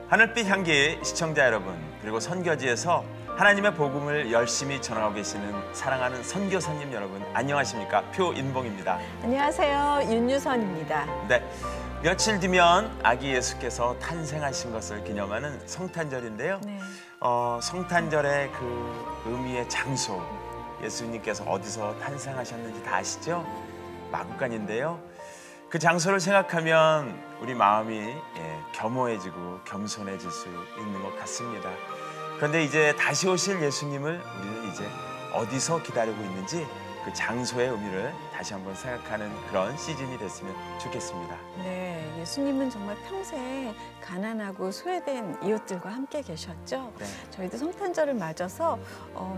하늘빛 향기 시청자 여러분, 그리고 선교지에서 하나님의 복음을 열심히 전하고 계시는 사랑하는 선교사님 여러분, 안녕하십니까? 표인봉입니다. 안녕하세요. 윤유선입니다. 네, 며칠 뒤면 아기 예수께서 탄생하신 것을 기념하는 성탄절인데요. 네. 성탄절의 그 의미의 장소, 예수님께서 어디서 탄생하셨는지 다 아시죠? 마구간인데요. 그 장소를 생각하면 우리 마음이 겸허해지고 겸손해질 수 있는 것 같습니다. 그런데 이제 다시 오실 예수님을 우리는 이제 어디서 기다리고 있는지 그 장소의 의미를 다시 한번 생각하는 그런 시즌이 됐으면 좋겠습니다. 네, 예수님은 정말 평생 가난하고 소외된 이웃들과 함께 계셨죠. 네. 저희도 성탄절을 맞아서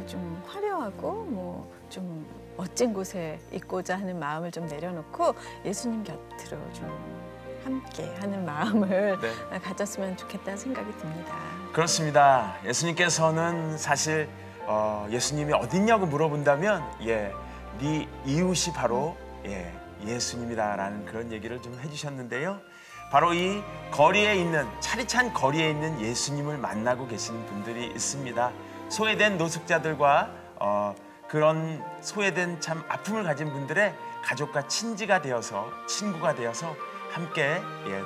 좀 화려하고 좀 멋진 곳에 있고자 하는 마음을 좀 내려놓고 예수님 곁으로 좀 함께 하는 마음을 가졌으면 좋겠다는 생각이 듭니다. 그렇습니다. 예수님께서는 사실 예수님이 어딨냐고 물어본다면 네 이웃이 바로 예수님이다라는 그런 얘기를 좀 해주셨는데요. 바로 이 거리에 있는, 차디찬 거리에 있는 예수님을 만나고 계신 분들이 있습니다. 소외된 노숙자들과 그런 소외된 참 아픔을 가진 분들의 가족과 친지가 되어서, 친구가 되어서 함께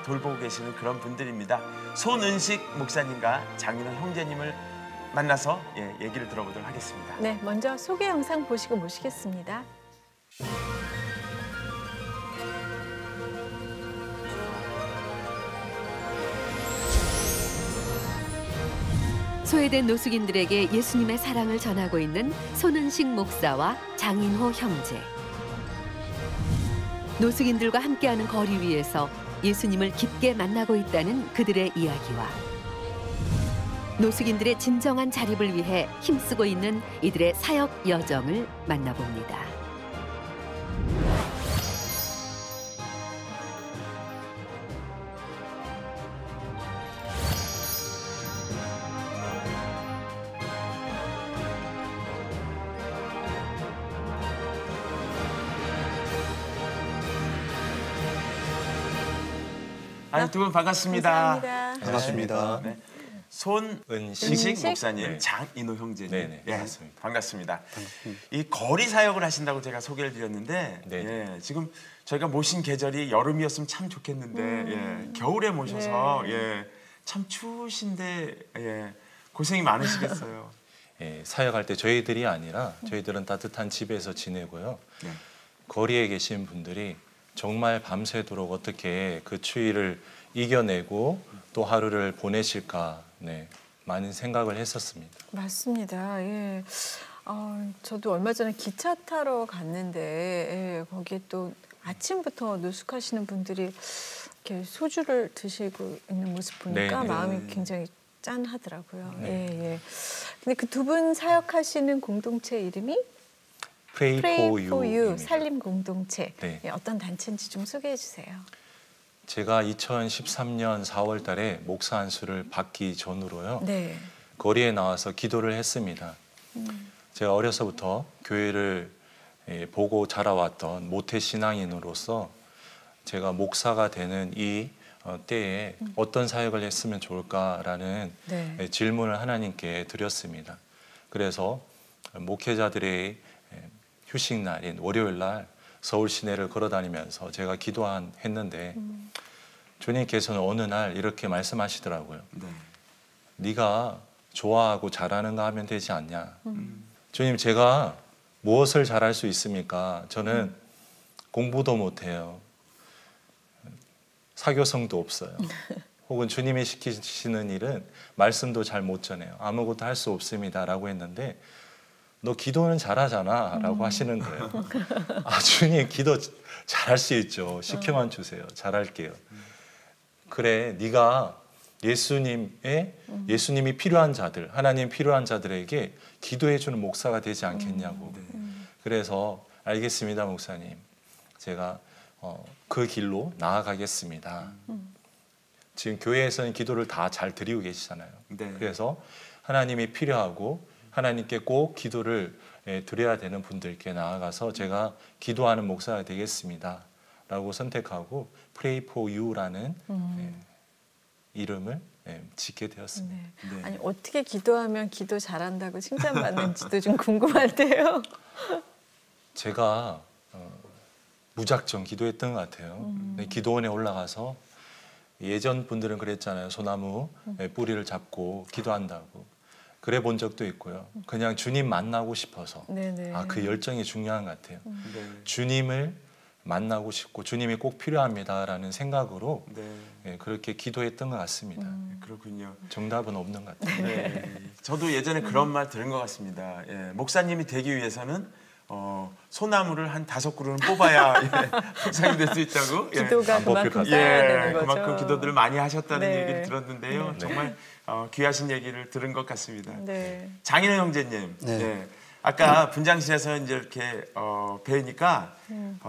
돌보고 계시는 그런 분들입니다. 손은식 목사님과 장인호 형제님을 만나서 얘기를 들어보도록 하겠습니다. 네, 먼저 소개 영상 보시고 모시겠습니다. 소외된 노숙인들에게 예수님의 사랑을 전하고 있는 손은식 목사와 장인호 형제. 노숙인들과 함께하는 거리 위에서 예수님을 깊게 만나고 있다는 그들의 이야기와 노숙인들의 진정한 자립을 위해 힘쓰고 있는 이들의 사역 여정을 만나봅니다. 두 분 반갑습니다. 감사합니다. 반갑습니다. 네. 손은식 목사님, 장인호 형제님. 반갑습니다. 반갑습니다. 이 거리 사역을 하신다고 제가 소개를 드렸는데 지금 저희가 모신 계절이 여름이었으면 참 좋겠는데 겨울에 모셔서 참 추우신데 고생이 많으시겠어요. 사역할 때 저희들이 아니라 저희들은 따뜻한 집에서 지내고요. 거리에 계신 분들이 정말 밤새도록 어떻게 그 추위를 이겨내고 또 하루를 보내실까 많은 생각을 했었습니다. 맞습니다. 저도 얼마 전에 기차 타러 갔는데 거기에 또 아침부터 노숙하시는 분들이 이렇게 소주를 드시고 있는 모습 보니까 마음이 굉장히 짠하더라고요. 근데 그 두 분 사역하시는 공동체 이름이 Pray for You 살림 공동체. 어떤 단체인지 좀 소개해 주세요. 제가 2013년 4월 달에 목사 안수를 받기 전으로요. 거리에 나와서 기도를 했습니다. 제가 어려서부터 교회를 보고 자라왔던 모태 신앙인으로서 제가 목사가 되는 이 때에 어떤 사역을 했으면 좋을까라는 질문을 하나님께 드렸습니다. 그래서 목회자들의 휴식날인 월요일 날 서울 시내를 걸어다니면서 제가 기도했는데 주님께서는 어느 날 이렇게 말씀하시더라고요. 네가 좋아하고 잘하는 거 하면 되지 않냐. 주님, 제가 무엇을 잘할 수 있습니까? 저는 공부도 못해요. 사교성도 없어요. 혹은 주님이 시키시는 일은 말씀도 잘 못 전해요. 아무것도 할 수 없습니다 라고 했는데 너 기도는 잘하잖아 라고 하시는 거예요. 주님, 기도 잘할 수 있죠. 시켜만 주세요. 잘할게요. 그래, 네가 예수님이 필요한 자들, 하나님 필요한 자들에게 기도해주는 목사가 되지 않겠냐고. 그래서 알겠습니다, 목사님. 제가 그 길로 나아가겠습니다. 지금 교회에서는 기도를 다 잘 드리고 계시잖아요. 그래서 하나님이 필요하고 하나님께 꼭 기도를 드려야 되는 분들께 나아가서 제가 기도하는 목사가 되겠습니다 라고 선택하고 Pray for You라는 이름을 짓게 되었습니다. 네. 네. 아니 어떻게 기도하면 기도 잘한다고 칭찬받는지도 좀 궁금한데요. 제가 무작정 기도했던 것 같아요. 네, 기도원에 올라가서 예전 분들은 그랬잖아요. 소나무 뿌리를 잡고 기도한다고. 그래 본 적도 있고요. 그냥 주님 만나고 싶어서 네네. 그 열정이 중요한 것 같아요. 네. 주님을 만나고 싶고 주님이 꼭 필요합니다라는 생각으로 네. 그렇게 기도했던 것 같습니다. 그렇군요. 정답은 없는 것 같아요. 네. 저도 예전에 그런 말 들은 것 같습니다. 예, 목사님이 되기 위해서는 소나무를 한 5그루는 뽑아야 목사님 될 수 있다고. 예. 기도가 안 뽑힐 그만큼 것 쌓여야 예, 되는 거죠. 그만큼 기도들을 많이 하셨다는 네. 얘기를 들었는데요. 네. 정말 귀하신 얘기를 들은 것 같습니다. 네. 장인호 형제님, 네. 예. 아까 분장실에서 이제 이렇게 뵈니까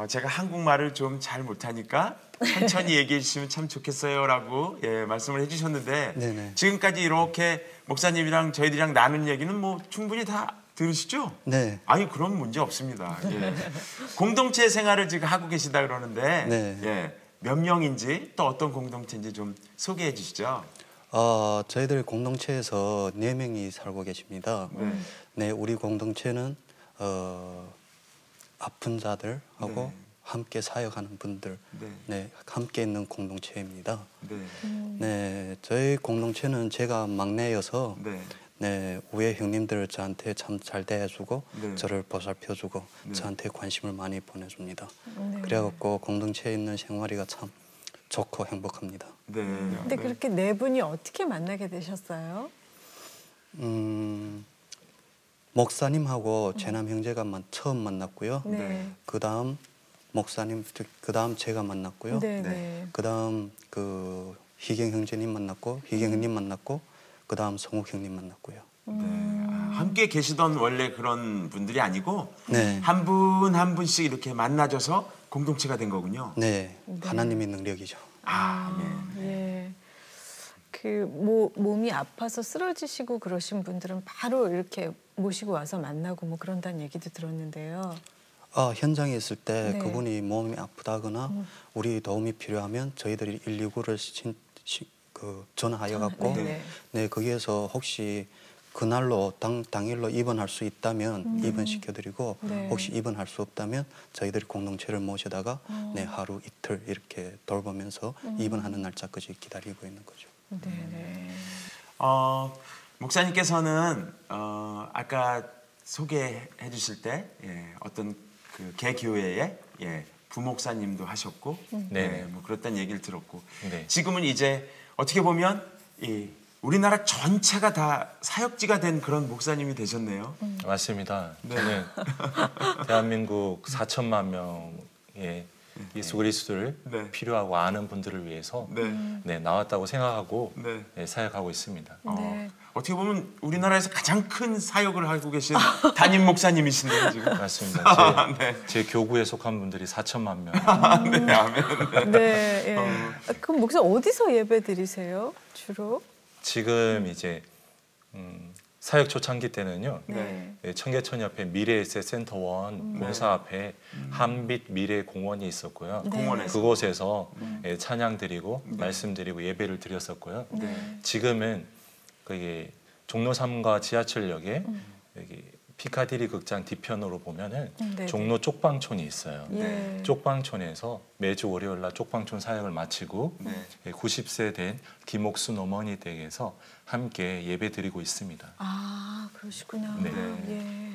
제가 한국말을 좀 잘 못하니까 천천히 얘기해 주시면 참 좋겠어요라고 말씀을 해주셨는데 네네. 지금까지 이렇게 목사님이랑 저희들이랑 나눈 얘기는 뭐 충분히 다 들으시죠? 네. 아니 그런 문제 없습니다. 예. 공동체 생활을 지금 하고 계시다 그러는데 네. 예. 몇 명인지 또 어떤 공동체인지 좀 소개해 주시죠. 저희들 공동체에서 4명이 살고 계십니다. 네, 우리 공동체는 아픈 자들하고 네. 함께 사역하는 분들, 네. 네, 함께 있는 공동체입니다. 네. 네, 저희 공동체는 제가 막내여서 네. 네, 위에 형님들 저한테 참 잘 대해주고 네. 저를 보살펴주고 네. 저한테 관심을 많이 보내줍니다. 네. 그래갖고 공동체에 있는 생활이가 참 좋고 행복합니다. 네. 근데 네. 그렇게 네 분이 어떻게 만나게 되셨어요? 목사님하고 재남 형제가 처음 만났고요. 네. 그다음 목사님, 그다음 제가 만났고요. 네. 네. 네. 그다음 희경 형제님 만났고 희경 형님 만났고 그다음 성욱 형님 만났고요. 네. 함께 계시던 원래 그런 분들이 아니고 네. 한 분 한 분씩 이렇게 만나져서 공동체가 된 거군요. 네, 하나님의 능력이죠. 예. 그 몸이 아파서 쓰러지시고 그러신 분들은 바로 이렇게 모시고 와서 만나고 뭐 그런다는 얘기도 들었는데요. 현장에 있을 때 네. 그분이 몸이 아프다거나 우리 도움이 필요하면 저희들이 119를 전화하여 갖고 네네. 네, 거기에서 혹시 그날로 당일로 입원할 수 있다면 입원시켜드리고 네. 혹시 입원할 수 없다면 저희들이 공동체를 모셔다가 네, 하루 이틀 이렇게 돌보면서 입원하는 날짜까지 기다리고 있는 거죠. 네네. 목사님께서는 아까 소개해 주실 때 어떤 그 개교회에 부목사님도 하셨고 네. 뭐 그랬다는 얘기를 들었고 네. 지금은 이제 어떻게 보면 우리나라 전체가 다 사역지가 된 그런 목사님이 되셨네요. 맞습니다. 네. 저는 대한민국 4천만 명의 예수 그리스도를 네. 필요하고 아는 분들을 위해서 네. 나왔다고 생각하고 네. 사역하고 있습니다. 네. 어떻게 보면 우리나라에서 가장 큰 사역을 하고 계신 담임 목사님이신데요, 지금. 맞습니다. 네. 제 교구에 속한 분들이 4천만 명. 네, 아멘. 네. 예. 그럼 목사 어디서 예배 드리세요? 주로? 지금 이제 사역 초창기 때는요. 네. 청계천협회 미래에셋 센터원 본사 앞에 한빛 미래공원이 있었고요. 네. 공원에서. 그곳에서 찬양 드리고 말씀 드리고 예배를 드렸었고요. 네. 지금은 거기 종로 3가 지하철역에 여기 피카디리 극장 뒤편으로 보면은 네. 종로 쪽방촌이 있어요. 예. 쪽방촌에서 매주 월요일 날 쪽방촌 사역을 마치고 네. 90세 된 김옥순 어머니 댁에서 함께 예배 드리고 있습니다. 아, 그러시구나. 네. 예.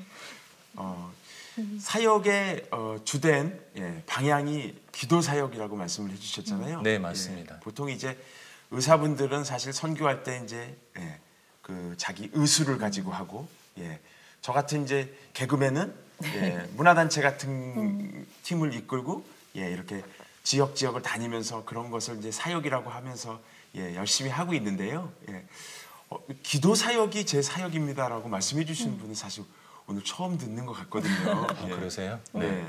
사역의 주된 방향이 기도 사역이라고 말씀을 해주셨잖아요. 네, 맞습니다. 보통 이제 의사분들은 사실 선교할 때 이제 그 자기 의술을 가지고 하고 저 같은 이제 개그맨은 문화단체 같은 팀을 이끌고 이렇게 지역을 다니면서 그런 것을 이제 사역이라고 하면서 열심히 하고 있는데요. 기도 사역이 제 사역입니다라고 말씀해 주시는 분은 사실 오늘 처음 듣는 것 같거든요. 그러세요? 네.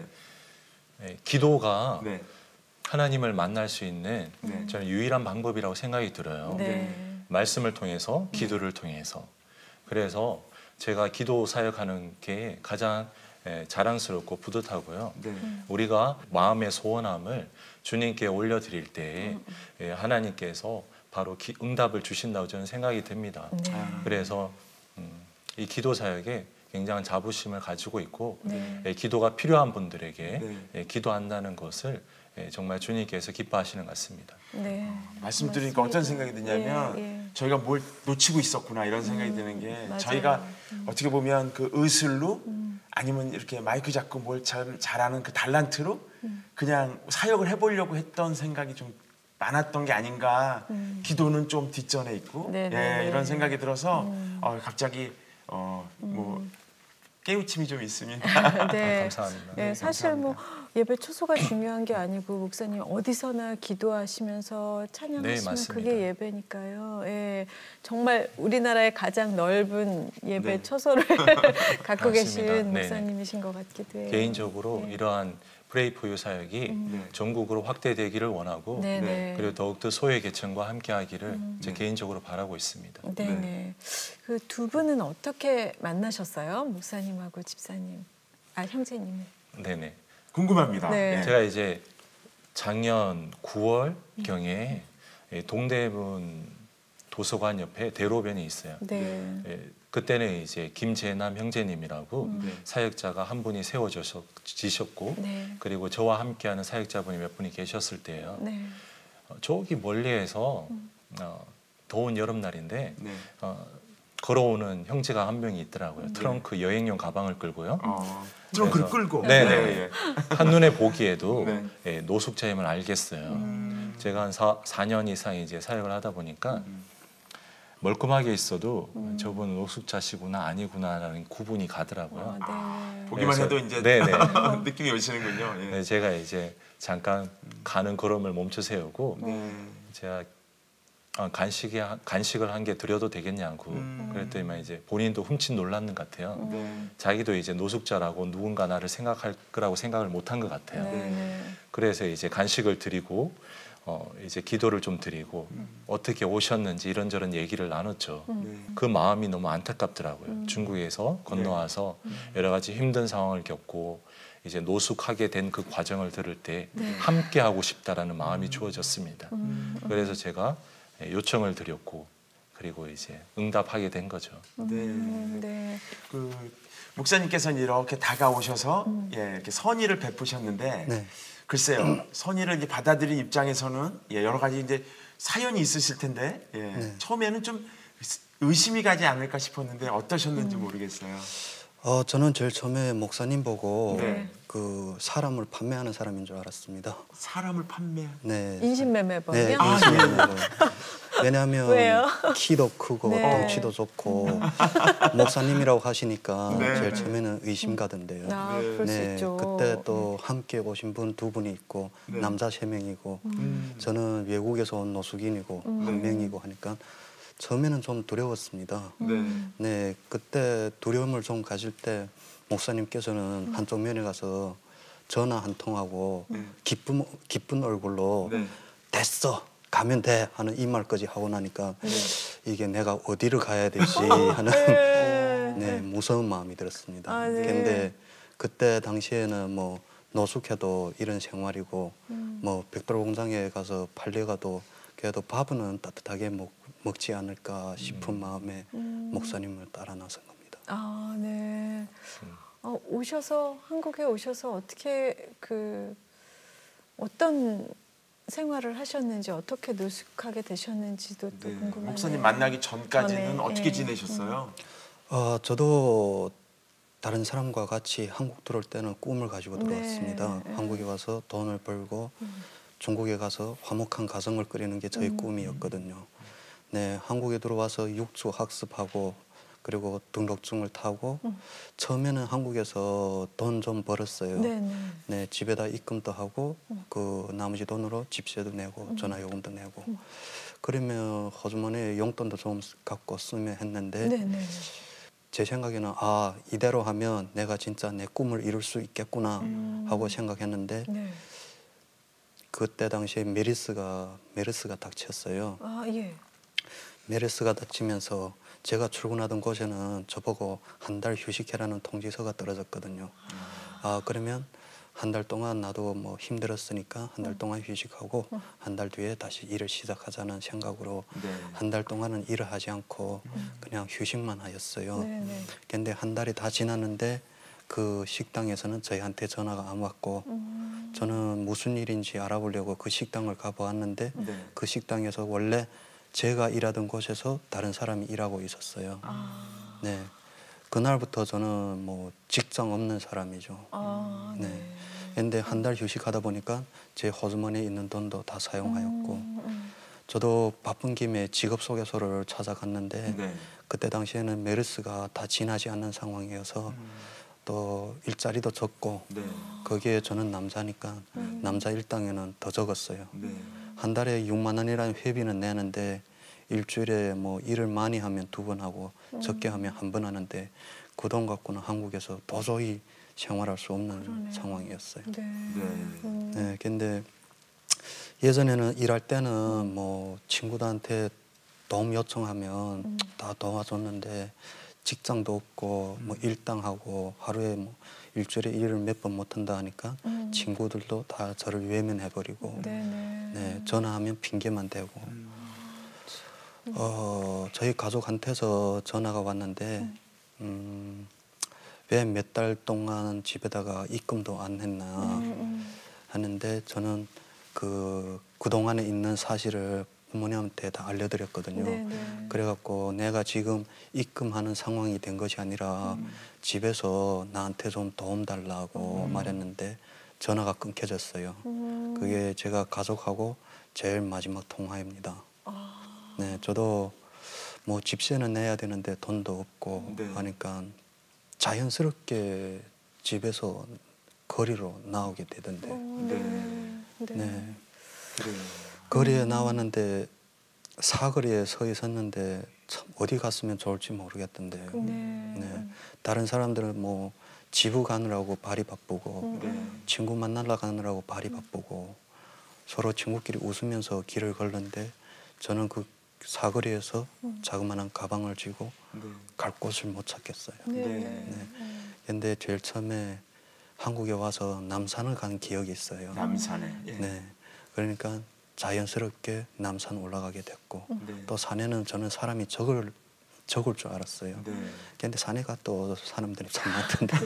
기도가 네. 하나님을 만날 수 있는 저는 유일한 방법이라고 생각이 들어요. 네. 말씀을 통해서, 기도를 통해서. 그래서 제가 기도 사역하는 게 가장 자랑스럽고 뿌듯하고요. 네. 우리가 마음의 소원함을 주님께 올려드릴 때 하나님께서 바로 응답을 주신다고 저는 생각이 됩니다. 네. 그래서 이 기도 사역에 굉장한 자부심을 가지고 있고 네. 기도가 필요한 분들에게 네. 기도한다는 것을 정말 주님께서 기뻐하시는 것 같습니다. 네. 말씀드리니까 어떤 생각이 드냐면 예. 저희가 뭘 놓치고 있었구나 이런 생각이 드는 게 맞아요. 저희가 어떻게 보면 그 의술로 아니면 이렇게 마이크 잡고 뭘 잘하는 그 달란트로 그냥 사역을 해보려고 했던 생각이 좀 많았던 게 아닌가. 기도는 좀 뒷전에 있고 네네. 예, 이런 생각이 들어서 갑자기 뭐 깨우침이 좀 있습니다. 네. 감사합니다. 네, 사실 뭐 예배 초소가 중요한 게 아니고 목사님 어디서나 기도하시면서 찬양하시면 네, 맞습니다. 그게 예배니까요. 예, 정말 우리나라의 가장 넓은 예배 네. 초소를 갖고 맞습니다. 계신 네네. 목사님이신 것 같기도 해요. 개인적으로 네. 이러한 프레이 포유 사역이 전국으로 확대되기를 원하고 네네. 그리고 더욱더 소외 계층과 함께하기를 제 개인적으로 바라고 있습니다. 네네. 그 두 분은 어떻게 만나셨어요? 목사님하고 집사님, 형제님. 네네. 궁금합니다. 네. 예. 제가 이제 작년 9월 경에 동대문 도서관 옆에 대로변이 있어요. 네. 그때는 이제 김재남 형제님이라고 사역자가 한 분이 세워지셨고 네. 그리고 저와 함께하는 사역자분이 몇 분이 계셨을 때예요. 네. 저기 멀리에서 더운 여름날인데 네. 걸어오는 형제가 한 명이 있더라고요. 트렁크 여행용 가방을 끌고요. 트렁크를 그래서- 끌고. 네네. 예. 한눈에 보기에도 네. 노숙자임을 알겠어요. 제가 한 4년 이상 이제 사역을 하다 보니까 멀끔하게 있어도 저분은 노숙자시구나 아니구나라는 구분이 가더라고요. 네. 보기만 그래서- 해도 이제 네네. 느낌이 오시는군요. 예. 네, 제가 이제 잠깐 가는 걸음을 멈춰 세우고 네. 제가 간식을 한 개 드려도 되겠냐고 그랬더니 이제 본인도 훔친 놀랐는 것 같아요. 네. 자기도 이제 노숙자라고 누군가 나를 생각할 거라고 생각을 못한 것 같아요. 네. 그래서 이제 간식을 드리고 이제 기도를 좀 드리고 어떻게 오셨는지 이런저런 얘기를 나눴죠. 그 마음이 너무 안타깝더라고요. 중국에서 건너와서 여러 가지 힘든 상황을 겪고 이제 노숙하게 된 그 과정을 들을 때 함께 하고 싶다라는 마음이 주어졌습니다. 그래서 제가 요청을 드렸고 그리고 이제 응답하게 된 거죠. 네. 그 목사님께서는 이렇게 다가오셔서 이렇게 선의를 베푸셨는데 네. 글쎄요 선의를 이제 받아들인 입장에서는 여러 가지 이제 사연이 있으실 텐데 처음에는 좀 의심이 가지 않을까 싶었는데 어떠셨는지 모르겠어요. 저는 제일 처음에 목사님 보고 네. 그 사람을 판매하는 사람인 줄 알았습니다. 사람을 판매. 네. 인신매매범이요? 네, 아, 인신매매로. 왜냐하면 왜요? 키도 크고 네. 덩치도 좋고 목사님이라고 하시니까 네. 제일 처음에는 의심 가던데요. 아, 네. 그럴 수 있죠. 그때 또 함께 오신 분 2분이 있고 남자 3명이고 저는 외국에서 온 노숙인이고 1명이고 하니까 처음에는 좀 두려웠습니다. 네, 그때 두려움을 좀 가질 때 목사님께서는 한쪽 면에 가서 전화 한 통하고 기쁜 얼굴로 네. 됐어 가면 돼 하는 이 말까지 하고 나니까 이게 내가 어디를 가야 되지 하는 네, 무서운 마음이 들었습니다. 아, 네. 근데 그때 당시에는 뭐 노숙해도 이런 생활이고 뭐 백돌공장에 가서 팔려가도 그래도 밥은 따뜻하게 먹지 않을까 싶은 마음에 목사님을 따라 나선 겁니다. 아, 네. 오셔서 한국에 오셔서 어떻게 어떤 생활을 하셨는지 어떻게 노숙하게 되셨는지도 또 궁금하네요. 목사님 만나기 전까지는 전에, 어떻게 지내셨어요? 저도 다른 사람과 같이 한국 들어올 때는 꿈을 가지고 네. 들어왔습니다. 한국에 와서 돈을 벌고 중국에 가서 화목한 가정을 꾸리는 게 저희 꿈이었거든요. 네, 한국에 들어와서 육주 학습하고 그리고 등록증을 타고 처음에는 한국에서 돈 좀 벌었어요. 네, 집에다 입금도 하고 그 나머지 돈으로 집세도 내고 전화요금도 내고 그러면 호주머니에 용돈도 좀 갖고 쓰면 했는데 제 생각에는 이대로 하면 내가 진짜 내 꿈을 이룰 수 있겠구나 하고 생각했는데 그때 당시에 메르스가 닥쳤어요. 아, 예. 메르스가 닥치면서 제가 출근하던 곳에는 저보고 한 달 휴식해라는 통지서가 떨어졌거든요. 그러면 한 달 동안 나도 뭐 힘들었으니까 한 달 동안 휴식하고 한 달 뒤에 다시 일을 시작하자는 생각으로 네. 한 달 동안은 일을 하지 않고 그냥 휴식만 하였어요. 네네. 근데 한 달이 다 지났는데 그 식당에서는 저희한테 전화가 안 왔고 저는 무슨 일인지 알아보려고 그 식당을 가보았는데 네. 그 식당에서 원래 제가 일하던 곳에서 다른 사람이 일하고 있었어요. 네. 그날부터 저는 뭐 직장 없는 사람이죠. 아, 네. 네. 근데 한 달 휴식하다 보니까 제 호주머니에 있는 돈도 다 사용하였고 저도 바쁜 김에 직업 소개서를 찾아갔는데 네. 그때 당시에는 메르스가 다 지나지 않는 상황이어서 또 일자리도 적고 네. 거기에 저는 남자니까 남자 일당에는 더 적었어요. 네. 한 달에 6만 원이라는 회비는 내는데 일주일에 뭐 일을 많이 하면 2번 하고 적게 하면 1번 하는데 그 돈 갖고는 한국에서 도저히 생활할 수 없는 그러네요. 상황이었어요. 네. 네. 네, 근데 예전에는 일할 때는 뭐 친구들한테 도움 요청하면 다 도와줬는데 직장도 없고 뭐 일당하고 하루에 뭐 일주일에 일을 몇 번 못한다 하니까 친구들도 다 저를 외면해버리고 네네. 네, 전화하면 핑계만 대고 저희 가족한테서 전화가 왔는데 왜 몇 달 동안 집에다가 입금도 안 했나 하는데 저는 그동안에 있는 사실을 부모님한테 다 알려드렸거든요. 네네. 그래갖고 내가 지금 입금하는 상황이 된 것이 아니라 집에서 나한테 좀 도움 달라고 말했는데 전화가 끊겨졌어요. 그게 제가 가족하고 제일 마지막 통화입니다. 네, 저도 뭐 집세는 내야 되는데 돈도 없고 네. 하니까 자연스럽게 집에서 거리로 나오게 되던데. 네. 네. 그래요. 거리에 나왔는데 사거리에 서 있었는데 참 어디 갔으면 좋을지 모르겠던데. 네. 네. 다른 사람들은 뭐 지부 가느라고 발이 바쁘고 네. 친구 만나러 가느라고 발이 바쁘고 서로 친구끼리 웃으면서 길을 걷는데 저는 그 사거리에서 자그마한 가방을 쥐고 네. 갈 곳을 못 찾겠어요. 네. 네. 근데 제일 처음에 한국에 와서 남산을 간 기억이 있어요. 남산에. 예. 네. 그러니까 자연스럽게 남산 올라가게 됐고 네. 또 산에는 저는 사람이 적을 줄 알았어요. 네. 근데 산에 또 사람들이 참 많던데.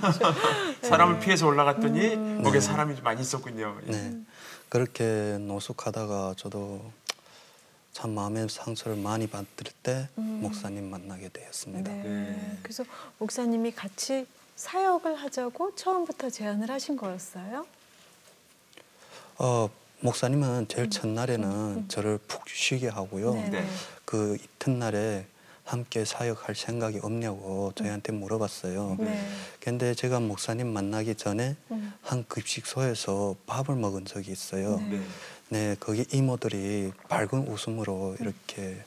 사람을 피해서 올라갔더니 거기에 사람이 많이 있었군요. 예. 네. 그렇게 노숙하다가 저도 참 마음의 상처를 많이 받을 때 목사님 만나게 되었습니다. 네. 네. 그래서 목사님이 같이 사역을 하자고 처음부터 제안을 하신 거였어요? 목사님은 제일 첫날에는 저를 푹 쉬게 하고요. 네. 그 이튿날에 함께 사역할 생각이 없냐고 저희한테 물어봤어요. 네. 근데 제가 목사님 만나기 전에 한 급식소에서 밥을 먹은 적이 있어요. 네. 네. 네, 거기 이모들이 밝은 웃음으로 이렇게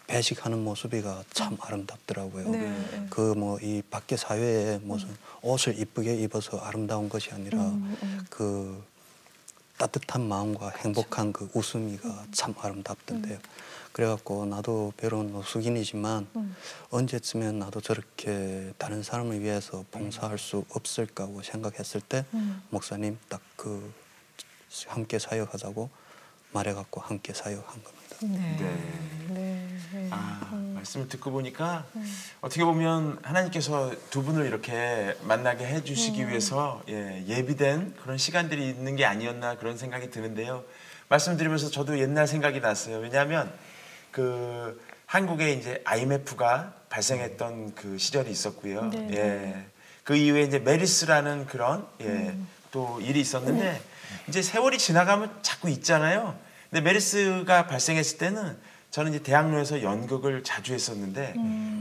배식하는 모습이가 참 아름답더라고요. 네. 그 뭐 이 밖에 사회에 무슨 옷을 이쁘게 입어서 아름다운 것이 아니라 그 따뜻한 마음과 행복한 그 웃음이가 참 아름답던데요. 그래갖고 나도 비록 노숙인이지만 언제쯤엔 나도 저렇게 다른 사람을 위해서 봉사할 수 없을까 하고 생각했을 때 목사님 딱 그 함께 사역하자고 말해갖고 함께 사역한 겁니다. 네. 네. 네. 말씀을 듣고 보니까 어떻게 보면 하나님께서 두 분을 이렇게 만나게 해주시기 위해서 예비된 그런 시간들이 있는 게 아니었나 그런 생각이 드는데요. 말씀드리면서 저도 옛날 생각이 났어요. 왜냐하면 그 한국에 이제 IMF가 발생했던 그 시절이 있었고요. 네. 예. 그 이후에 이제 메르스라는 그런 또 일이 있었는데 이제 세월이 지나가면 자꾸 있잖아요. 근데 메르스가 발생했을 때는 저는 이제 대학로에서 연극을 자주 했었는데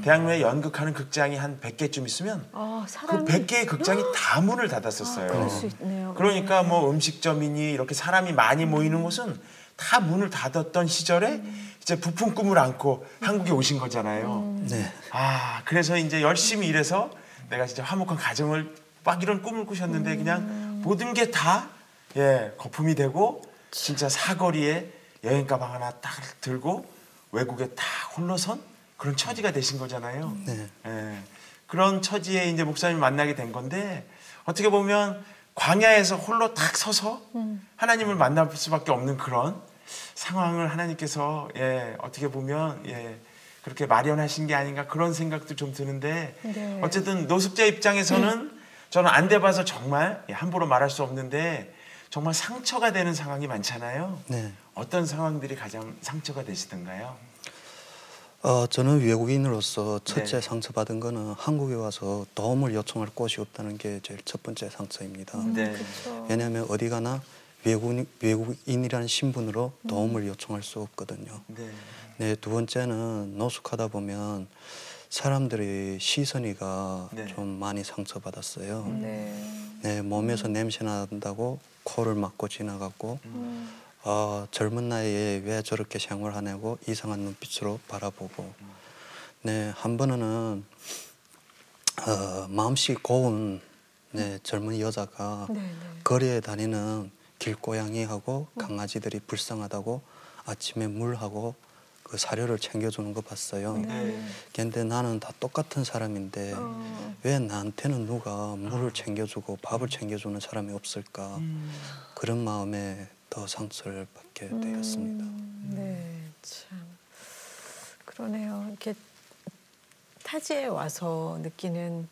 대학로에 연극하는 극장이 한 100개쯤 있으면 그 사람이 100개의 극장이 다 문을 닫았었어요. 그럴 수 있네요. 그러니까 뭐 음식점이니 이렇게 사람이 많이 모이는 곳은 다 문을 닫았던 시절에 이제 부푼 꿈을 안고 한국에 오신 거잖아요. 네. 그래서 이제 열심히 일해서 내가 진짜 화목한 가정을 막 이런 꿈을 꾸셨는데 그냥 모든 게 다 거품이 되고 진짜 사거리에 여행 가방 하나 딱 들고 외국에 딱 홀로선 그런 처지가 되신 거잖아요. 네. 그런 처지에 이제 목사님 만나게 된 건데 어떻게 보면 광야에서 홀로 딱 서서 하나님을 만날 수밖에 없는 그런 상황을 하나님께서 어떻게 보면 그렇게 마련하신 게 아닌가 그런 생각도 좀 드는데 네. 어쨌든 노숙자 입장에서는 저는 안 돼봐서 정말 함부로 말할 수 없는데 정말 상처가 되는 상황이 많잖아요. 네. 어떤 상황들이 가장 상처가 되시던가요? 저는 외국인으로서 첫째 네. 상처받은 거는 한국에 와서 도움을 요청할 곳이 없다는 게 제일 첫 번째 상처입니다. 네. 그렇죠. 왜냐하면 어디 가나 외국인이라는 신분으로 도움을 요청할 수 없거든요. 네. 네, 두 번째는 노숙하다 보면 사람들의 시선이가 네. 좀 많이 상처받았어요. 네. 네, 몸에서 냄새 난다고 코를 막고 지나갔고 젊은 나이에 왜 저렇게 생활하냐고 이상한 눈빛으로 바라보고 네, 한 번은 마음씨 고운 젊은 여자가 네, 네. 거리에 다니는 길고양이하고 강아지들이 불쌍하다고 아침에 물하고 그 사료를 챙겨주는 거 봤어요. 네. 근데 나는 다 똑같은 사람인데 왜 나한테는 누가 물을 챙겨주고 밥을 챙겨주는 사람이 없을까? 그런 마음에 더 상처를 받게 되었습니다. 네, 참 그러네요. 이렇게 타지에 와서 느끼는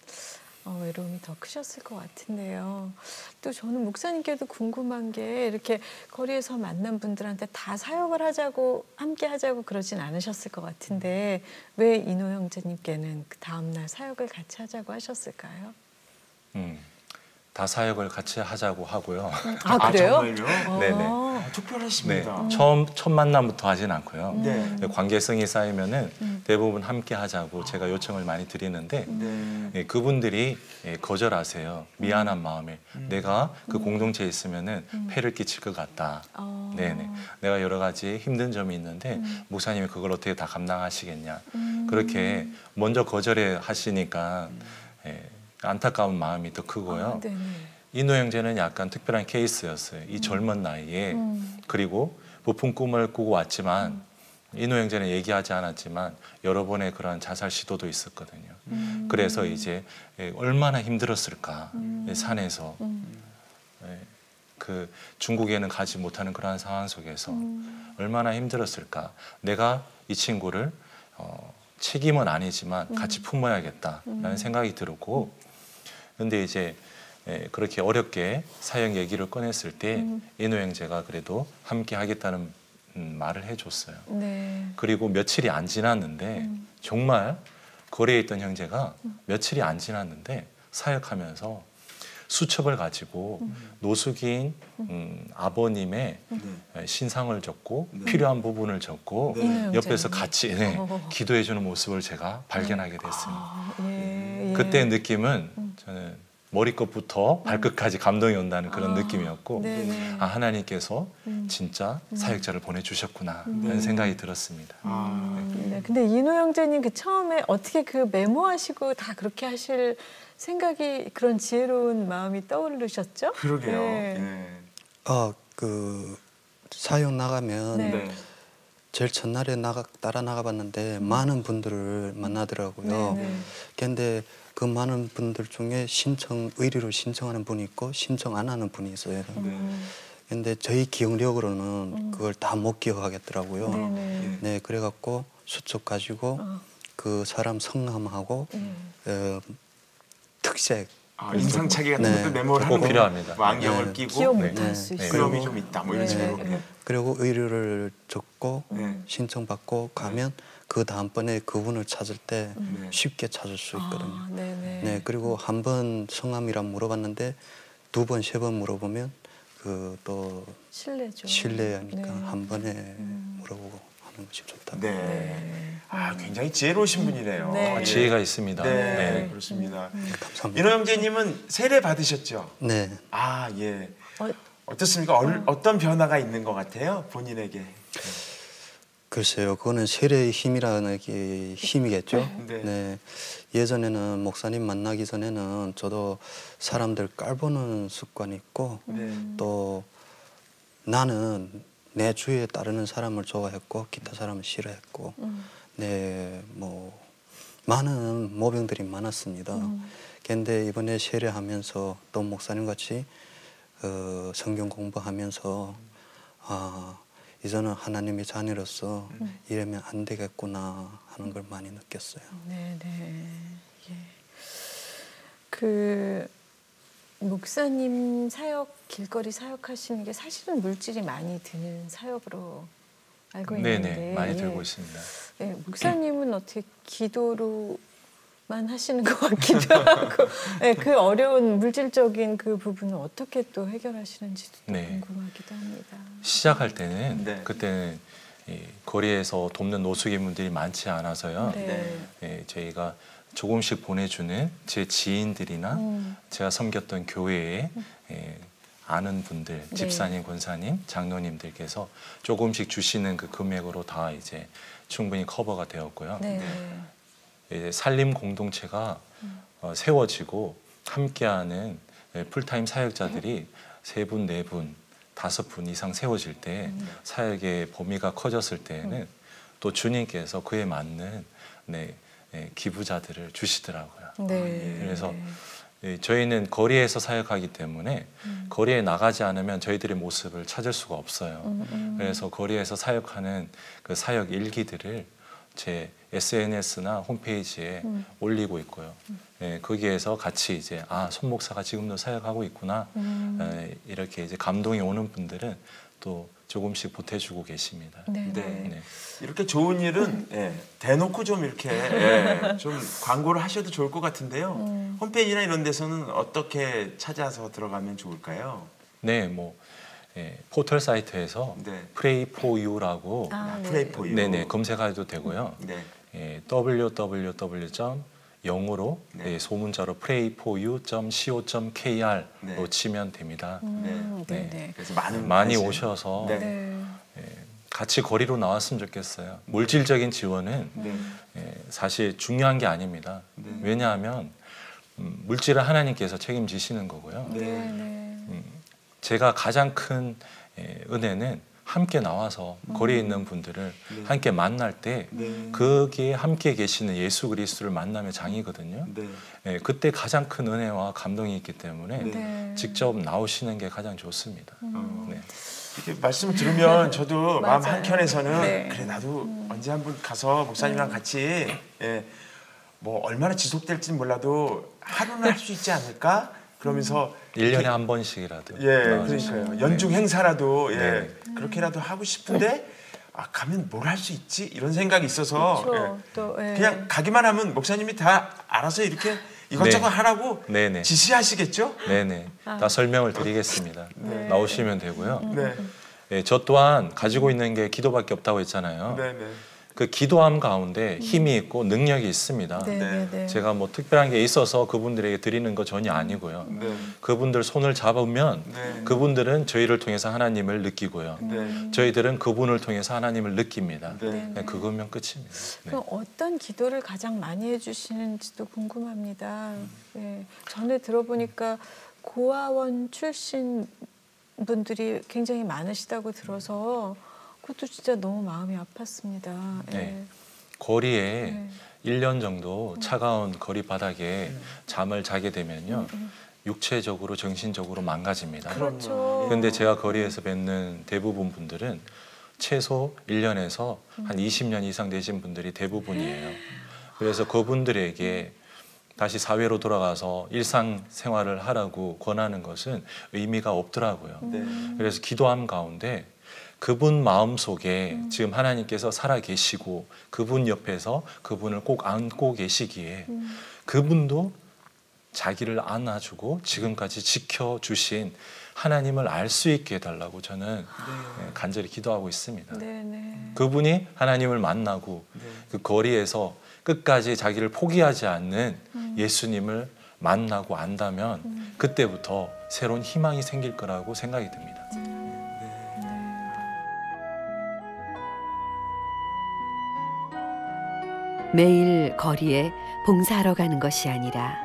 외로움이 더 크셨을 것 같은데요. 또 저는 목사님께도 궁금한 게 이렇게 거리에서 만난 분들한테 다 사역을 하자고 함께 하자고 그러진 않으셨을 것 같은데 왜 이노 형제님께는 그 다음 날 사역을 같이 하자고 하셨을까요? 다 사역을 같이 하자고 하고요. 아, 그래요? 정말요? 네네. 특별하십니다. 네, 첫 만남부터 하진 않고요. 네. 관계성이 쌓이면은 대부분 함께 하자고 제가 요청을 많이 드리는데 네. 그분들이 거절하세요. 미안한 마음에 내가 그 공동체에 있으면은 폐를 끼칠 것 같다. 네네. 내가 여러 가지 힘든 점이 있는데 목사님이 그걸 어떻게 다 감당하시겠냐. 그렇게 먼저 거절해 하시니까 안타까운 마음이 더 크고요. 네네. 이노 형제는 약간 특별한 케이스였어요. 이 젊은 나이에 그리고 부푼 꿈을 꾸고 왔지만 이노 형제는 얘기하지 않았지만 여러 번의 그런 자살 시도도 있었거든요. 그래서 이제 얼마나 힘들었을까 산에서 그 중국에는 가지 못하는 그러한 상황 속에서 얼마나 힘들었을까. 내가 이 친구를 책임은 아니지만 같이 품어야겠다라는 생각이 들었고 근데 이제 그렇게 어렵게 사역 얘기를 꺼냈을 때 이노 형제가 그래도 함께 하겠다는 말을 해줬어요. 네. 그리고 며칠이 안 지났는데 정말 거리에 있던 형제가 며칠이 안 지났는데 사역하면서 수첩을 가지고 노숙인 아버님의 신상을 적고 필요한 부분을 적고 네. 옆에서 같이 기도해주는 모습을 제가 발견하게 됐어요. 예, 예. 그때 느낌은 저는 머리끝부터 발끝까지 감동이 온다는 그런 느낌이었고 네네. 하나님께서 진짜 사역자를 보내주셨구나 라는 생각이 들었습니다. 네. 근데 이노 형제님 그 처음에 어떻게 그 메모하시고 다 그렇게 하실 생각이 그런 지혜로운 마음이 떠오르셨죠? 그러게요. 네. 그 사역 나가면 네. 네. 제일 첫날에 따라 나가봤는데 많은 분들을 만나더라고요. 네. 근데 그 많은 분들 중에 의리를 신청하는 분이 있고 신청 안 하는 분이 있어요. 근데 저희 기억력으로는 그걸 다 못 기억하겠더라고요. 네네. 네, 그래갖고 수첩 가지고 그 사람 성함하고 특색 인상착의 같은 네. 것도 메모를 꼭 하고 필요합니다. 뭐 안경을 네. 끼고 기억 네. 못할 수 있어요. 그럼이 좀 있다 뭐 이런 네. 식으로. 네. 그리고 의뢰를 적고 네. 신청받고 가면 그 다음번에 그분을 찾을 때 네. 쉽게 찾을 수 있거든요. 네네. 네, 그리고 한 번 성함이란 물어봤는데 두 번, 세 번 물어보면 그 또 신뢰죠. 신뢰하니까 네. 한 번에 물어보고 하는 것이 좋다. 네. 굉장히 지혜로우신 분이네요. 네. 예. 지혜가 있습니다. 네, 그렇습니다. 감사합니다. 이노 형제님은 세례 받으셨죠? 네, 예. 어, 어떻습니까? 어떤 변화가 있는 것 같아요? 본인에게. 글쎄요, 그거는 세례의 힘이라는 게 힘이겠죠. 네. 네, 예전에는 목사님 만나기 전에는 저도 사람들 깔보는 습관이 있고 네. 또 나는 내 주위에 따르는 사람을 좋아했고 기타 사람을 싫어했고 네, 뭐 많은 모병들이 많았습니다. 근데 이번에 세례하면서 또 목사님 같이 성경 공부하면서 이제는 하나님의 자녀로서 이러면 안 되겠구나 하는 걸 많이 느꼈어요. 네, 네. 예. 그 목사님 사역, 길거리 사역하시는 게 사실은 물질이 많이 드는 사역으로 알고 있는데, 네네, 많이 들고 있습니다. 네, 목사님은 어떻게 기도로만 하시는 것 같기도 하고, 네, 그 어려운 물질적인 그 부분을 어떻게 또 해결하시는지도 네. 궁금하기도 합니다. 시작할 때는 네. 그때는 거리에서 돕는 노숙인분들이 많지 않아서요. 네. 저희가 조금씩 보내주는 제 지인들이나 제가 섬겼던 교회에 아는 분들, 네. 집사님, 권사님, 장로님들께서 조금씩 주시는 그 금액으로 다 이제 충분히 커버가 되었고요. 네. 이제 살림 공동체가 세워지고 함께하는 풀타임 사역자들이 3분, 4분, 5분 이상 세워질 때 사역의 범위가 커졌을 때에는 또 주님께서 그에 맞는 기부자들을 주시더라고요. 네. 그래서 저희는 거리에서 사역하기 때문에 거리에 나가지 않으면 저희들의 모습을 찾을 수가 없어요. 그래서 거리에서 사역하는 그 사역 일기들을 제 SNS나 홈페이지에 올리고 있고요. 거기에서 같이 이제 손 목사가 지금도 사역하고 있구나 이렇게 이제 감동이 오는 분들은 또 조금씩 보태주고 계십니다. 네. 네. 이렇게 좋은 일은 대놓고 좀 이렇게 좀 광고를 하셔도 좋을 것 같은데요. 홈페이지나 이런 데서는 어떻게 찾아서 들어가면 좋을까요? 네, 포털 사이트에서 네. Pray for You라고 네. Pray for You. 네네 검색해도 되고요. 네. www.영어로 네. 소문자로 prayforyou.co.kr로 네. 치면 됩니다. 네. 그래서 많이 많이 오셔서 네. 네. 같이 거리로 나왔으면 좋겠어요. 물질적인 지원은 네. 사실 중요한 게 아닙니다. 네. 왜냐하면 물질은 하나님께서 책임지시는 거고요. 네. 제가 가장 큰 은혜는 함께 나와서 거리에 있는 분들을 함께 만날 때 네. 거기에 함께 계시는 예수 그리스도를 만남의 장이거든요. 네. 그때 가장 큰 은혜와 감동이 있기 때문에 네. 직접 나오시는 게 가장 좋습니다. 네. 이렇게 말씀을 들으면 저도 마음 맞아요. 한켠에서는 네. 그래 나도 언제 한번 가서 목사님이랑 같이 뭐 얼마나 지속될지는 몰라도 하루는 할 수 있지 않을까? 그러면서 1년에 한 번씩이라도 그러니까요. 나와주시고. 연중 행사라도 네. 그렇게라도 하고 싶은데 가면 뭘 할 수 있지? 이런 생각이 있어서 그렇죠. 또, 그냥 가기만 하면 목사님이 다 알아서 이렇게 이것저것 네. 하라고 네네. 지시하시겠죠? 네네. 다 설명을 드리겠습니다. 나오시면 되고요. 네. 저 또한 가지고 있는 게 기도밖에 없다고 했잖아요. 네. 그 기도함 가운데 힘이 있고 능력이 있습니다. 네. 제가 뭐 특별한 게 있어서 그분들에게 드리는 거 전혀 아니고요. 네. 그분들 손을 잡으면 네. 그분들은 저희를 통해서 하나님을 느끼고요. 네. 저희들은 그분을 통해서 하나님을 느낍니다. 네. 네, 그거면 끝입니다. 네. 그럼 어떤 기도를 가장 많이 해주시는지도 궁금합니다. 네. 전에 들어보니까 고아원 출신 분들이 굉장히 많으시다고 들어서 그것도 진짜 너무 마음이 아팠습니다. 네. 거리에 네. 1년 정도 차가운 거리 바닥에 잠을 자게 되면요. 육체적으로 정신적으로 망가집니다. 그렇죠. 그런데 제가 거리에서 뵙는 대부분 분들은 최소 1년에서 한 20년 이상 되신 분들이 대부분이에요. 그래서 그분들에게 다시 사회로 돌아가서 일상생활을 하라고 권하는 것은 의미가 없더라고요. 네. 그래서 기도함 가운데 그분 마음속에 지금 하나님께서 살아계시고 그분 옆에서 그분을 꼭 안고 계시기에 그분도 자기를 안아주고 지금까지 지켜주신 하나님을 알 수 있게 해달라고 저는 간절히 기도하고 있습니다. 네네. 그분이 하나님을 만나고 그 거리에서 끝까지 자기를 포기하지 않는 예수님을 만나고 안다면 그때부터 새로운 희망이 생길 거라고 생각이 듭니다. 매일 거리에 봉사하러 가는 것이 아니라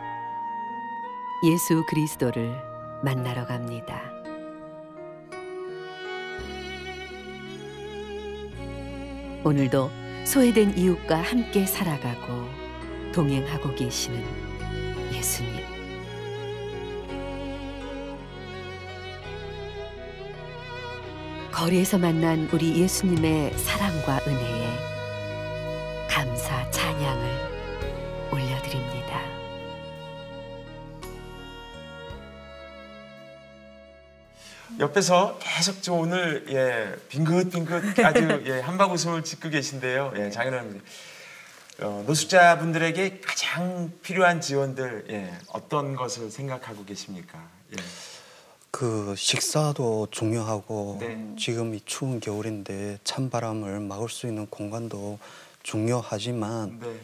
예수 그리스도를 만나러 갑니다. 오늘도 소외된 이웃과 함께 살아가고 동행하고 계시는 예수님. 거리에서 만난 우리 예수님의 사랑과 은혜에 감사 찬양을 올려드립니다. 옆에서 계속 좀 오늘 빙긋빙긋 아주 한박 웃음을 짓고 계신데요. 장인어른 노숙자분들에게 가장 필요한 지원들 어떤 것을 생각하고 계십니까? 그 식사도 중요하고 네. 지금 이 추운 겨울인데 찬바람을 막을 수 있는 공간도 중요하지만 네.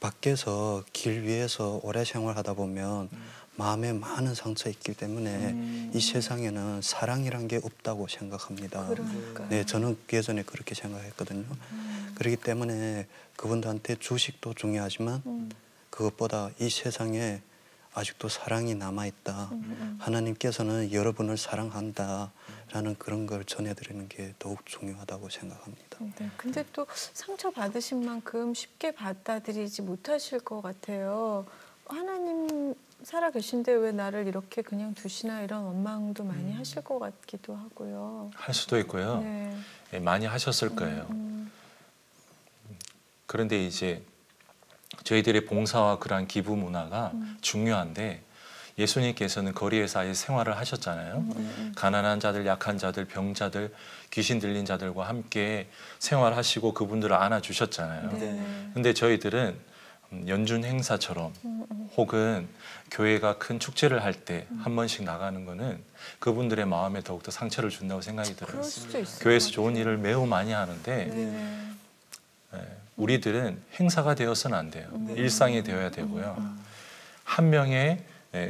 밖에서 길 위에서 오래 생활하다 보면 마음에 많은 상처 있기 때문에 이 세상에는 사랑이란 게 없다고 생각합니다. 그러니까요. 네, 저는 예전에 그렇게 생각했거든요. 그렇기 때문에 그분들한테 주식도 중요하지만 그것보다 이 세상에 아직도 사랑이 남아있다. 하나님께서는 여러분을 사랑한다라는 그런 걸 전해드리는 게 더욱 중요하다고 생각합니다. 네, 근데 또 상처 받으신 만큼 쉽게 받아들이지 못하실 것 같아요. 하나님 살아 계신데 왜 나를 이렇게 그냥 두시나 이런 원망도 많이 하실 것 같기도 하고요. 할 수도 있고요. 네. 많이 하셨을 거예요. 그런데 이제 저희들의 봉사와 그러한 기부 문화가 중요한데 예수님께서는 거리에서 아예 생활을 하셨잖아요. 가난한 자들, 약한 자들, 병자들, 귀신 들린 자들과 함께 생활하시고 그분들을 안아주셨잖아요. 근데 저희들은 연준 행사처럼 혹은 교회가 큰 축제를 할 때 한 번씩 나가는 거는 그분들의 마음에 더욱더 상처를 준다고 생각이 들어요. 그럴 수도 있어요. 교회에서 좋은 일을 매우 많이 하는데 네. 우리들은 행사가 되어서는 안 돼요. 일상이 되어야 되고요. 한 명의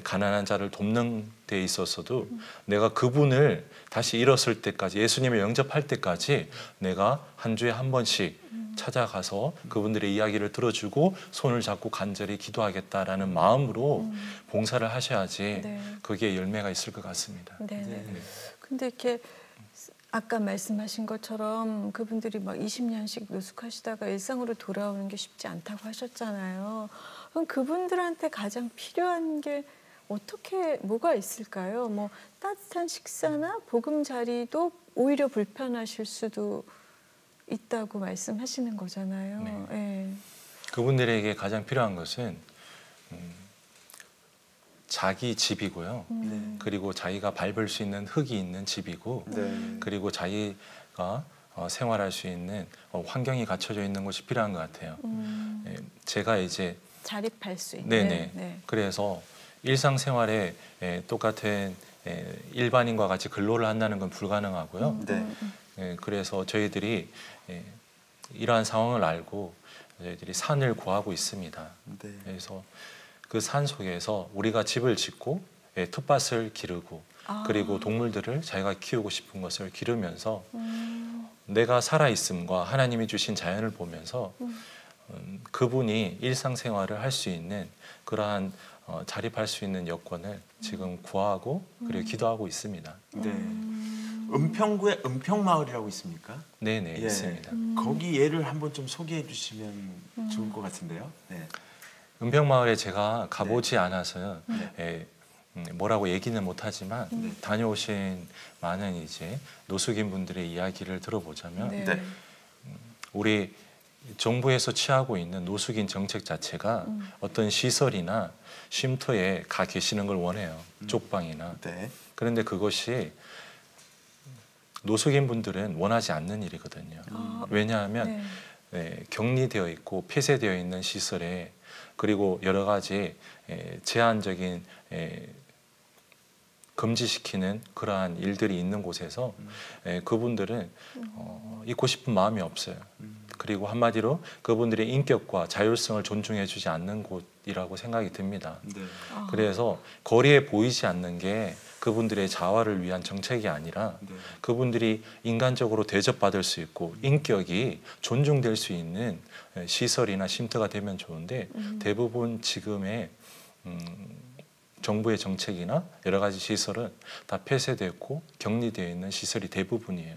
가난한 자를 돕는 데 있어서도 내가 그분을 다시 일었을 때까지 예수님을 영접할 때까지 내가 한 주에 한 번씩 찾아가서 그분들의 이야기를 들어주고 손을 잡고 간절히 기도하겠다라는 마음으로 봉사를 하셔야지 그게 열매가 있을 것 같습니다. 네. 근데 이렇게 아까 말씀하신 것처럼 그분들이 막 20년씩 노숙하시다가 일상으로 돌아오는 게 쉽지 않다고 하셨잖아요. 그럼 그분들한테 가장 필요한 게 뭐가 있을까요? 뭐 따뜻한 식사나 보금자리도 오히려 불편하실 수도 있다고 말씀하시는 거잖아요. 네. 네. 그분들에게 가장 필요한 것은 자기 집이고요. 그리고 자기가 밟을 수 있는 흙이 있는 집이고 그리고 자기가 생활할 수 있는 환경이 갖춰져 있는 곳이 필요한 것 같아요. 제가 이제 자립할 수 있는. 네네. 그래서 일상생활에 똑같은 일반인과 같이 근로를 한다는 건 불가능하고요. 그래서 저희들이 이러한 상황을 알고 저희들이 산을 구하고 있습니다. 그래서 그 산 속에서 우리가 집을 짓고 텃밭을 기르고 그리고 동물들을 자기가 키우고 싶은 것을 기르면서 내가 살아있음과 하나님이 주신 자연을 보면서 그분이 일상생활을 할 수 있는 그러한 자립할 수 있는 여건을 지금 구하고 그리고 기도하고 있습니다. 은평구에 은평마을이라고 있습니까? 네네 있습니다. 거기 예를 한번 좀 소개해 주시면 좋을 것 같은데요. 은평마을에 제가 가보지 않아서요. 뭐라고 얘기는 못하지만 다녀오신 많은 이제 노숙인 분들의 이야기를 들어보자면 우리 정부에서 취하고 있는 노숙인 정책 자체가 어떤 시설이나 쉼터에 가 계시는 걸 원해요. 쪽방이나. 그런데 그것이 노숙인 분들은 원하지 않는 일이거든요. 왜냐하면 격리되어 있고 폐쇄되어 있는 시설에 그리고 여러 가지 제한적인 금지시키는 그러한 일들이 있는 곳에서 그분들은 있고 싶은 마음이 없어요. 그리고 한마디로 그분들의 인격과 자율성을 존중해 주지 않는 곳이라고 생각이 듭니다. 그래서 거리에 보이지 않는 게 그분들의 자활을 위한 정책이 아니라 그분들이 인간적으로 대접받을 수 있고 인격이 존중될 수 있는 시설이나 쉼터가 되면 좋은데 대부분 지금의 정부의 정책이나 여러 가지 시설은 다 폐쇄되었고 격리되어 있는 시설이 대부분이에요.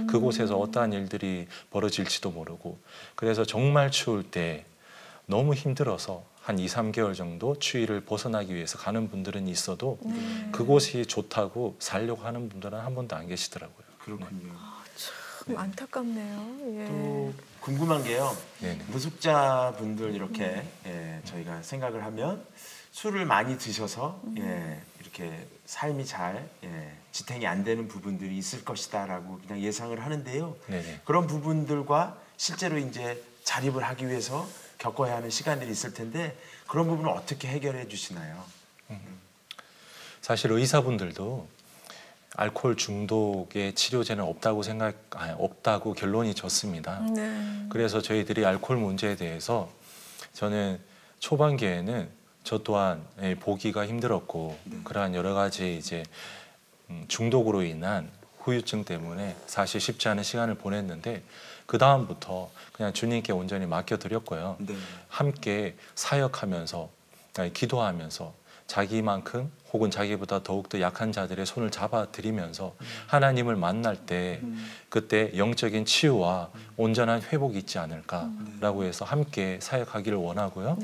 그곳에서 어떠한 일들이 벌어질지도 모르고 그래서 정말 추울 때 너무 힘들어서 한 2, 3개월 정도 추위를 벗어나기 위해서 가는 분들은 있어도 그곳이 좋다고 살려고 하는 분들은 한 번도 안 계시더라고요. 그렇군요. 참 안타깝네요. 예. 또 궁금한 게요. 네네. 노숙자분들 이렇게 저희가 생각을 하면 술을 많이 드셔서 이렇게 삶이 잘 지탱이 안 되는 부분들이 있을 것이다라고 그냥 예상을 하는데요. 네네. 그런 부분들과 실제로 이제 자립을 하기 위해서 겪어야 하는 시간들이 있을 텐데 그런 부분을 어떻게 해결해 주시나요? 사실 의사분들도 알코올 중독의 치료제는 없다고 결론이 졌습니다. 네. 그래서 저희들이 알코올 문제에 대해서 저는 초반기에는 저 또한 보기가 힘들었고 그러한 여러 가지 이제 중독으로 인한 후유증 때문에 사실 쉽지 않은 시간을 보냈는데 그 다음부터 그냥 주님께 온전히 맡겨드렸고요. 네. 함께 사역하면서 기도하면서 자기만큼 혹은 자기보다 더욱더 약한 자들의 손을 잡아드리면서 하나님을 만날 때 그때 영적인 치유와 온전한 회복이 있지 않을까라고 해서 함께 사역하기를 원하고요.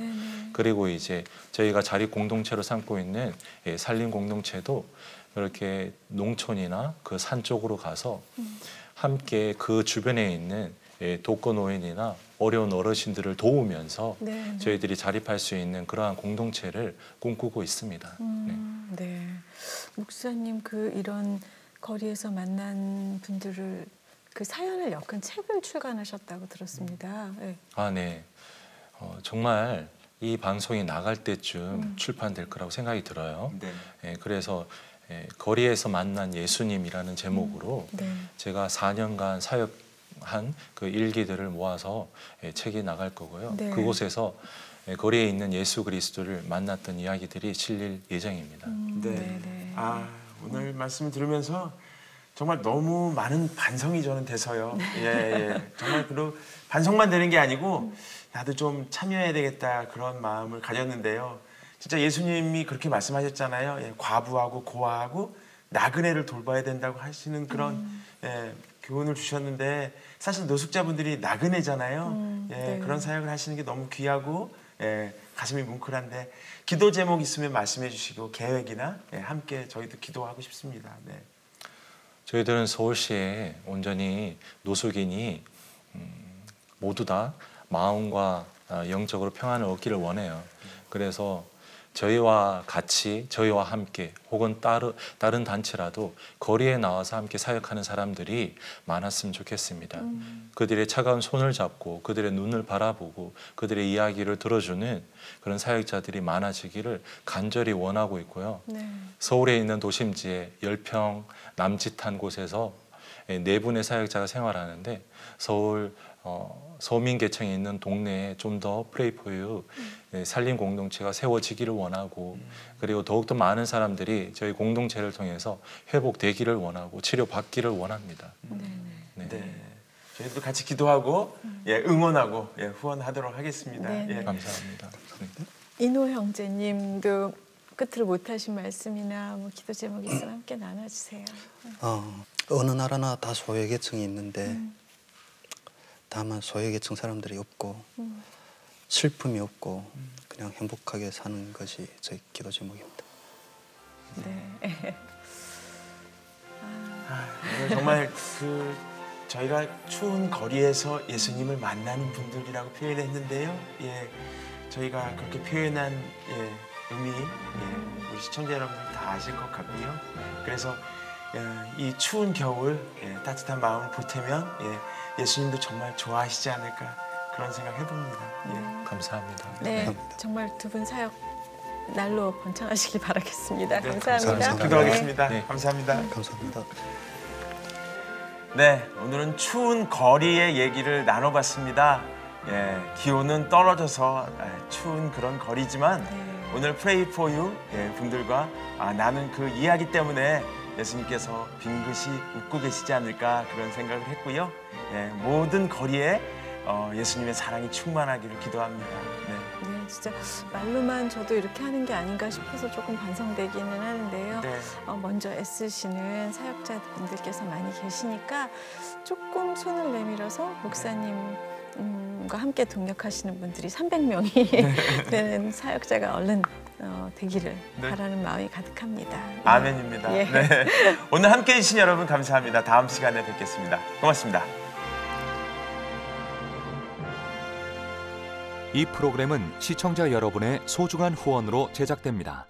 그리고 이제 저희가 자립 공동체로 삼고 있는 살림 공동체도 그렇게 농촌이나 그 산 쪽으로 가서 함께 그 주변에 있는 독거노인이나 어려운 어르신들을 도우면서 저희들이 자립할 수 있는 그러한 공동체를 꿈꾸고 있습니다. 네. 목사님 이런 거리에서 만난 분들을 그 사연을 엮은 책을 출간하셨다고 들었습니다. 네. 아, 네. 정말 이 방송이 나갈 때쯤 출판될 거라고 생각이 들어요. 네. 그래서 거리에서 만난 예수님이라는 제목으로 제가 4년간 사역한 그 일기들을 모아서 책이 나갈 거고요. 네. 그곳에서 거리에 있는 예수 그리스도를 만났던 이야기들이 실릴 예정입니다. 네. 아, 오늘 말씀 들으면서 정말 너무 많은 반성이 저는 돼서요. 정말 그리고 반성만 되는 게 아니고 나도 좀 참여해야 되겠다 그런 마음을 가졌는데요. 진짜 예수님이 그렇게 말씀하셨잖아요. 과부하고 고아하고 나그네를 돌봐야 된다고 하시는 그런 교훈을 주셨는데 사실 노숙자분들이 나그네잖아요. 그런 사역을 하시는 게 너무 귀하고 가슴이 뭉클한데 기도 제목 있으면 말씀해 주시고 계획이나 함께 저희도 기도하고 싶습니다. 네. 저희들은 서울시에 온전히 노숙인이 모두 다 마음과 영적으로 평안을 얻기를 원해요. 그래서 저희와 같이 저희와 함께 혹은 다른 단체라도 거리에 나와서 함께 사역하는 사람들이 많았으면 좋겠습니다. 그들의 차가운 손을 잡고 그들의 눈을 바라보고 그들의 이야기를 들어주는 그런 사역자들이 많아지기를 간절히 원하고 있고요. 서울에 있는 도심지에 10평 남짓한 곳에서 4분의 사역자가 생활하는데 서울 서민계층이 있는 동네에 좀 더 프레이 포유 살림 공동체가 세워지기를 원하고 그리고 더욱더 많은 사람들이 저희 공동체를 통해서 회복되기를 원하고 치료받기를 원합니다. 네. 저희도 같이 기도하고 응원하고 후원하도록 하겠습니다. 감사합니다. 인호 형제님도 끝으로 못하신 말씀이나 뭐 기도 제목 있으면 함께 나눠주세요. 어느 나라나 다 소외계층이 있는데 다만 소외계층 사람들이 없고 슬픔이 없고 그냥 행복하게 사는 것이 저희 기도 제목입니다. 네. 오늘 정말 저희가 추운 거리에서 예수님을 만나는 분들이라고 표현했는데요. 저희가 그렇게 표현한 의미 우리 시청자 여러분들 다 아실 것 같고요. 그래서 이 추운 겨울 따뜻한 마음을 보태면 예수님도 정말 좋아하시지 않을까 그런 생각 해봅니다. 감사합니다. 네, 정말 두 분 사역 날로 번창하시기 바라겠습니다. 네, 감사합니다. 기도하겠습니다. 네. 감사합니다. 감사합니다. 네, 오늘은 추운 거리의 얘기를 나눠봤습니다. 기온은 떨어져서 추운 그런 거리지만 오늘 Pray for You 분들과 나는 그 이야기 때문에 예수님께서 빙긋이 웃고 계시지 않을까 그런 생각을 했고요. 모든 거리에 예수님의 사랑이 충만하기를 기도합니다. 네, 진짜 말로만 저도 이렇게 하는 게 아닌가 싶어서 조금 반성되기는 하는데요. 먼저 애쓰시는 사역자분들께서 많이 계시니까 조금 손을 내밀어서 목사님 여러분과 함께 동력하시는 분들이 300명이 되는 사역자가 얼른 되기를 네. 바라는 마음이 가득합니다. 아멘입니다. 예. 네. 오늘 함께해 주신 여러분 감사합니다. 다음 시간에 뵙겠습니다. 고맙습니다. 이 프로그램은 시청자 여러분의 소중한 후원으로 제작됩니다.